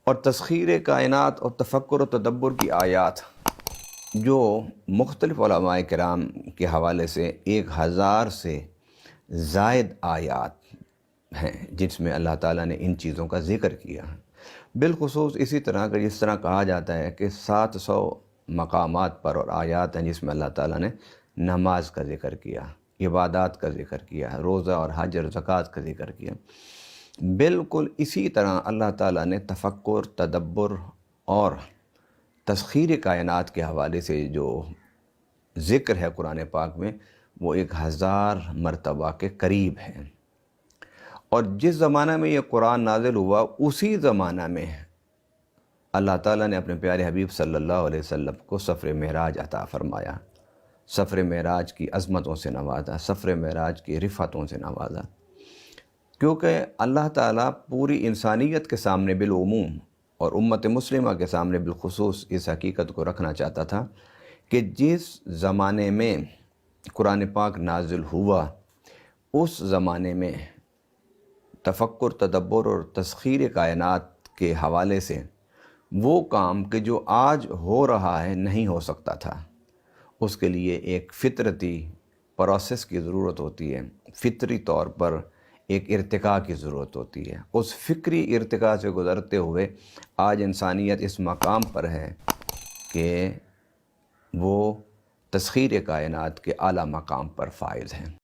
اور تسخیر کائنات اور تفکر و تدبر کی آیات جو مختلف علماء کرام کے حوالے سے 1000 سے زائد آیات ہیں جس میں اللہ تعالیٰ نے ان چیزوں کا ذکر کیا۔ بالخصوص اسی طرح کہ جس طرح کہا جاتا ہے کہ 700 مقامات پر اور آیات ہیں جس میں اللہ تعالیٰ نے نماز کا ذکر کیا، عبادات کا ذکر کیا، روزہ اور حج اور زکوٰۃ کا ذکر کیا۔ بالکل اسی طرح اللہ تعالیٰ نے تفکر، تدبر اور تسخیر کائنات کے حوالے سے جو ذکر ہے قرآن پاک میں وہ 1000 مرتبہ کے قریب ہے۔ اور جس زمانہ میں یہ قرآن نازل ہوا اسی زمانہ میں اللہ تعالیٰ نے اپنے پیارے حبیب صلی اللہ علیہ وسلم کو سفر معراج عطا فرمایا، سفر معراج کی عظمتوں سے نوازا، سفر معراج کی رفعتوں سے نوازا، کیونکہ اللہ تعالیٰ پوری انسانیت کے سامنے بالعموم اور امت مسلمہ کے سامنے بالخصوص اس حقیقت کو رکھنا چاہتا تھا کہ جس زمانے میں قرآن پاک نازل ہوا اس زمانے میں تفکر، تدبر اور تسخیر کائنات کے حوالے سے وہ کام کہ جو آج ہو رہا ہے نہیں ہو سکتا تھا۔ اس کے لیے ایک فطرتی پروسیس کی ضرورت ہوتی ہے، فطری طور پر ایک ارتقاء کی ضرورت ہوتی ہے۔ اس فکری ارتقاء سے گزرتے ہوئے آج انسانیت اس مقام پر ہے کہ وہ تسخیر کائنات کے اعلیٰ مقام پر فائز ہیں۔